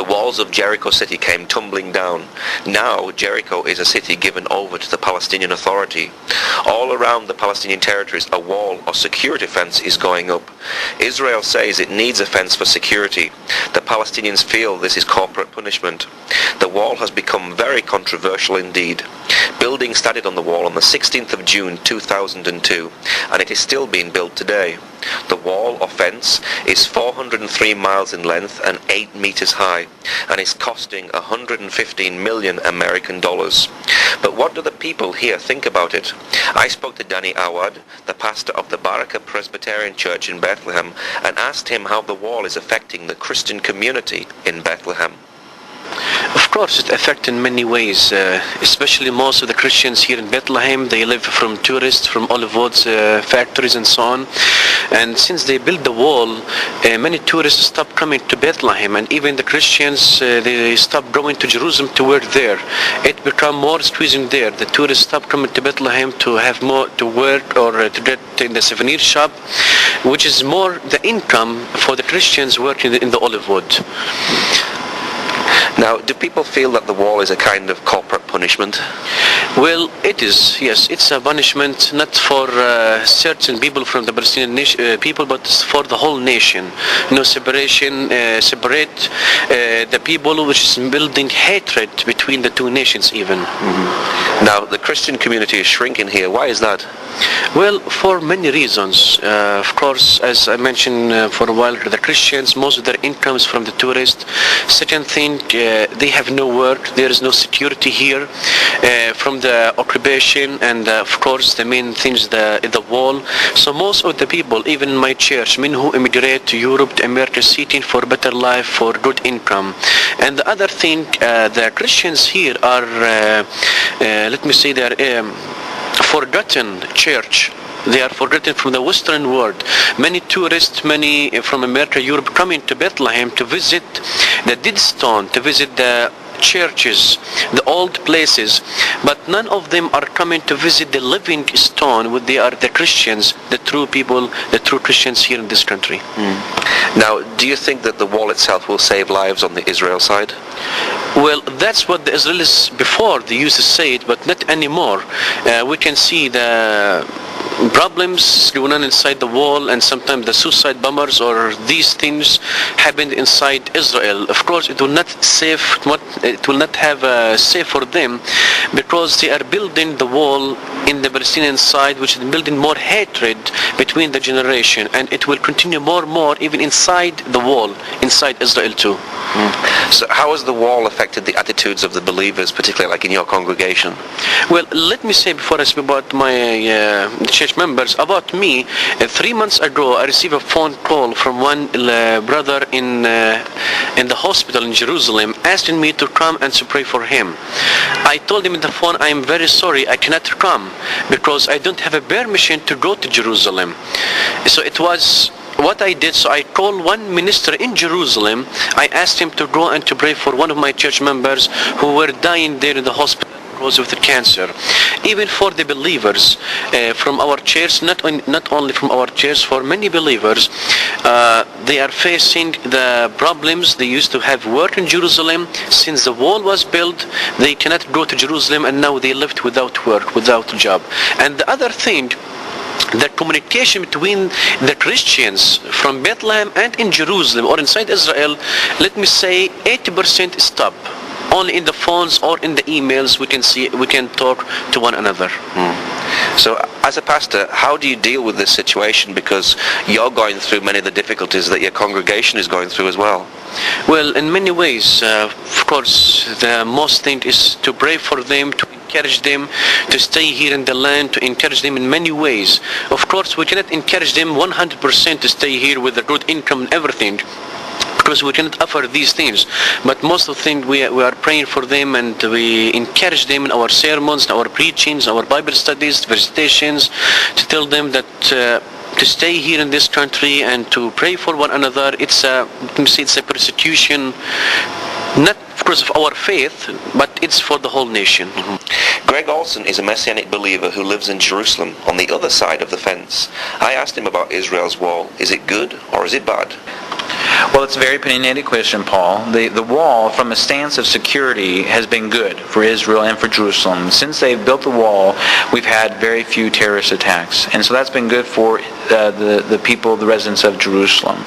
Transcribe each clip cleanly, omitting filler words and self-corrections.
walls of Jericho city came tumbling down. Now Jericho is a city given over to the Palestinian Authority. All around the Palestinian territories a wall or security fence is going up. Israel says it needs a fence for security. The Palestinians feel this is corporate punishment. The wall has become very controversial indeed. Building started on the wall on the 16th of June 2002 and it is still being built today. The wall or fence is 403 miles in length and 8 meters high and is costing 115 million American dollars. But what do the people here think about it? I spoke to Danny Awad, the pastor of the Baraka Presbyterian Church in Bethlehem, and asked him how the wall is affecting the Christian community in Bethlehem. Of course, it affects in many ways, especially most of the Christians here in Bethlehem. They live from tourists, from olive woods factories and so on. And since they built the wall, many tourists stopped coming to Bethlehem, and even the Christians, they stopped going to Jerusalem to work there. It became more squeezing there. The tourists stopped coming to Bethlehem to have more to work or to get in the souvenir shop, which is more the income for the Christians working in the olive wood. Now, do people feel that the wall is a kind of corporate punishment? Well, it is, yes. It's a punishment not for certain people from the Palestinian people, but for the whole nation. No separation, separate the people, which is building hatred between the two nations even. Mm-hmm. Now, the Christian community is shrinking here. Why is that? Well, for many reasons. Of course, as I mentioned for a while, the Christians, most of their income is from the tourists. Second thing, they have no work. There is no security here from the occupation, and of course, the main thing is the wall. So most of the people, even in my church, men who immigrate to Europe, to America, seeking for better life, for good income. And the other thing, the Christians here are, let me say, they're forgotten church. They are forgotten from the Western world. Many tourists, many from America, Europe, come into Bethlehem to visit the dead stone, to visit the churches, the old places, but none of them are coming to visit the living stone, which they are the Christians, the true people, the true Christians here in this country. Now, do you think that the wall itself will save lives on the Israel side? Well, that's what the Israelis before they used to say it, but not anymore. We can see the problems going on inside the wall, and sometimes the suicide bombers or these things happened inside Israel. Of course, it will not save. It will not have a safe for them, because they are building the wall in the Palestinian side, which is building more hatred between the generation, and it will continue more and more even inside the wall, inside Israel too. So how has the wall affected the attitudes of the believers, particularly like in your congregation? Well, let me say before I speak about my church members, about me, 3 months ago I received a phone call from one brother in the hospital in Jerusalem, asking me to come and to pray for him. I told him in the phone, I am very sorry, I cannot come because I don't have a permission to go to Jerusalem. So it was what I did. So I called one minister in Jerusalem. I asked him to go and to pray for one of my church members who were dying there in the hospital because of the cancer. Even for the believers from our church, not only from our church, for many believers, they are facing the problems. They used to have work in Jerusalem. Since the wall was built, they cannot go to Jerusalem, and now they left without work, without a job. And the other thing, the communication between the Christians from Bethlehem and in Jerusalem or inside Israel, let me say 80% stop. Only in the phones or in the emails we can talk to one another. So as a pastor, how do you deal with this situation? Because you're going through many of the difficulties that your congregation is going through as well. Well, in many ways, of course, the most thing is to pray for them, to encourage them to stay here in the land, to encourage them in many ways. Of course, we cannot encourage them 100% to stay here with a good income and everything, because we cannot offer these things. But most of the things we are praying for them, and we encourage them in our sermons, our preachings, our Bible studies, visitations, to tell them that to stay here in this country and to pray for one another. It's a persecution, not because of our faith, but it's for the whole nation. Greg Olsen is a Messianic believer who lives in Jerusalem on the other side of the fence. I asked him about Israel's wall. Is it good or is it bad? Well, it's a very opinionated question, Paul. The wall, from a stance of security, has been good for Israel and for Jerusalem. Since they've built the wall, we've had very few terrorist attacks. And so that's been good for the people, the residents of Jerusalem.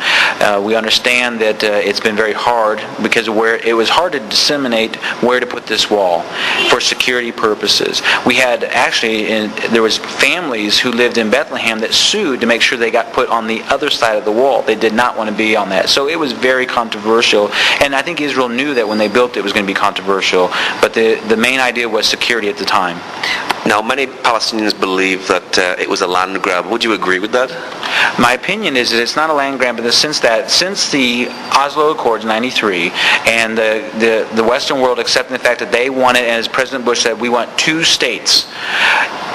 We understand that it's been very hard because of where it was hard to disseminate where to put this wall for security purposes. We had there was families who lived in Bethlehem that sued to make sure they got put on the other side of the wall. They did not want to be on that. So it was very controversial. And I think Israel knew that when they built it, it was going to be controversial. But the main idea was security at the time. Now, many Palestinians believe that it was a land grab. Would you agree with that? My opinion is that it's not a land grab in the sense that since the Oslo Accords in 93 and the Western world accepting the fact that they wanted, as President Bush said, we want 2 states.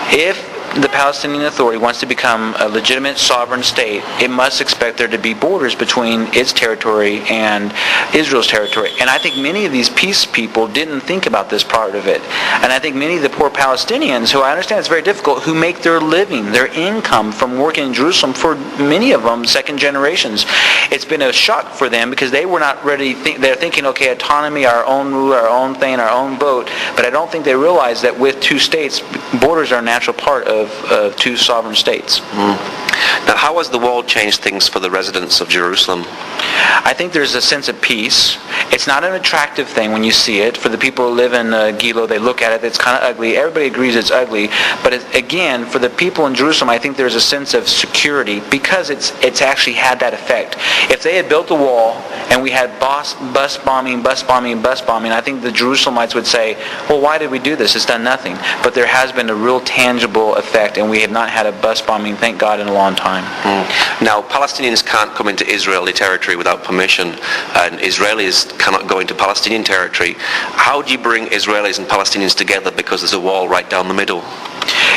If the Palestinian Authority wants to become a legitimate sovereign state, it must expect there to be borders between its territory and Israel's territory. And I think many of these peace people didn't think about this part of it. And I think many of the poor Palestinians, who I understand it's very difficult, who make their living, their income from working in Jerusalem, for many of them, second generations, it's been a shock for them because they were not ready. They're thinking, okay, autonomy, our own rule, our own thing, our own vote. But I don't think they realize that with 2 states, borders are a natural part of 2 sovereign states. Now, how has the wall changed things for the residents of Jerusalem? I think there's a sense of peace. It's not an attractive thing when you see it. For the people who live in Gilo, they look at it, it's kind of ugly. Everybody agrees it's ugly. But again, for the people in Jerusalem, I think there's a sense of security because it's actually had that effect. If they had built the wall and we had bus bombing, I think the Jerusalemites would say, well, why did we do this? It's done nothing. But there has been a real tangible effect, and we have not had a bus bombing, thank God, in a long time. Now, Palestinians can't come into Israeli territory without permission, and Israelis cannot go into Palestinian territory. How do you bring Israelis and Palestinians together because there's a wall right down the middle?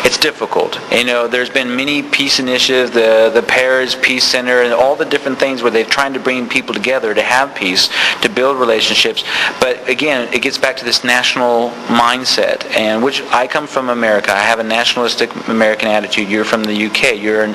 It's difficult. There's been many peace initiatives, the Paris Peace Center, and all the different things where they're trying to bring people together to have peace, to build relationships. But again, it gets back to this national mindset, and which I come from America. I have a nationalistic American attitude. You're from the UK. You're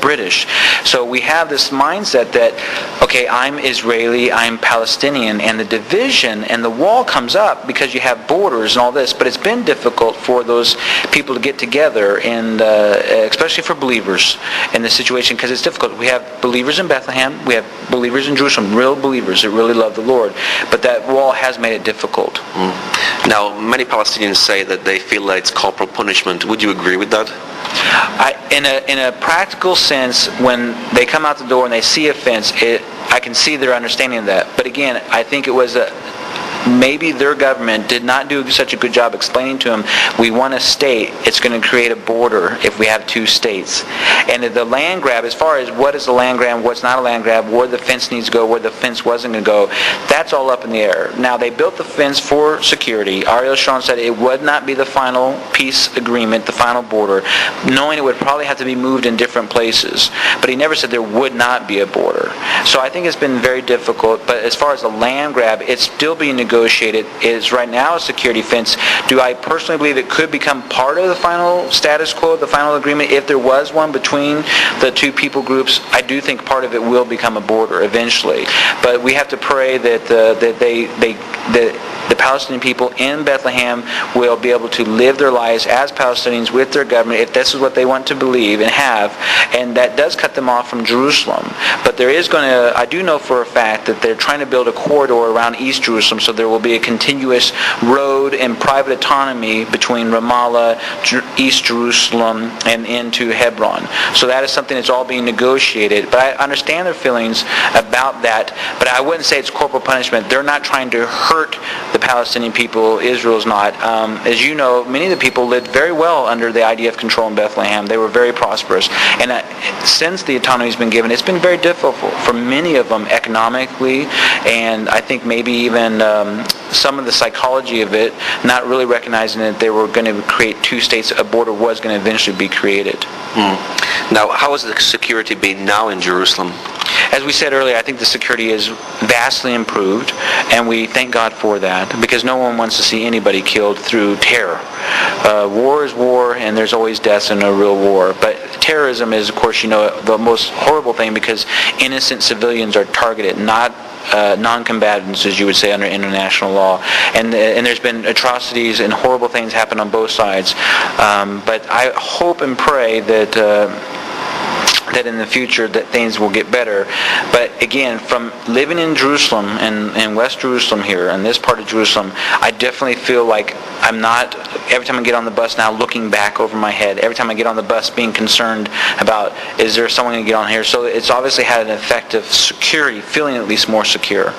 British. So we have this mindset that, okay, I'm Israeli, I'm Palestinian, and the division and the wall comes up because you have borders and all this. But it's been difficult for those people to get together, and especially for believers in this situation, because it's difficult. We have believers in Bethlehem, we have believers in Jerusalem, real believers that really love the Lord, but that wall has made it difficult. Now, many Palestinians say that they feel that it's corporal punishment. Would you agree with that? In a practical sense, when they come out the door and they see a fence, I can see their understanding of that. But again, I think it was maybe their government did not do such a good job explaining to them, we want a state, it's going to create a border if we have 2 states. And the land grab, as far as what is a land grab, what's not a land grab, where the fence needs to go, where the fence wasn't going to go, that's all up in the air. Now, they built the fence for security. Ariel Sharon said it would not be the final peace agreement, the final border, knowing it would probably have to be moved in different places. But he never said there would not be a border. So I think it's been very difficult. But as far as the land grab, it's still being negotiated. It is right now a security fence. Do I personally believe it could become part of the final status quo, the final agreement, if there was one between the 2 people groups? I do think part of it will become a border eventually. But we have to pray that the Palestinian people in Bethlehem will be able to live their lives as Palestinians with their government, if this is what they want to believe and have, and that does cut them off from Jerusalem. But there is I do know for a fact that they're trying to build a corridor around East Jerusalem, so there will be a continuous road and private autonomy between Ramallah, East Jerusalem, and into Hebron. So that is something that's all being negotiated. But I understand their feelings about that, but I wouldn't say it's corporal punishment. They're not trying to hurt the Palestinian people. Israel's not. As you know, many of the people lived very well under the idea of control in Bethlehem. They were very prosperous. And since the autonomy has been given, it's been very difficult for many of them economically, and I think maybe even some of the psychology of it, not really recognizing that they were going to create 2 states, a border was going to eventually be created. Now, how has the security been now in Jerusalem? as we said earlier, I think the security is vastly improved, and we thank God for that, because no one wants to see anybody killed through terror. War is war, and there's always deaths in a real war. But terrorism is, of course, the most horrible thing, because innocent civilians are targeted, not non-combatants, as you would say under international law, and there's been atrocities and horrible things happen on both sides. But I hope and pray that in the future that things will get better. But again, from living in Jerusalem and West Jerusalem here, in this part of Jerusalem, I definitely feel like I'm not, every time I get on the bus now, looking back over my head. Every time I get on the bus, being concerned about, is there someone going to get on here? So it's obviously had an effect of security, feeling at least more secure.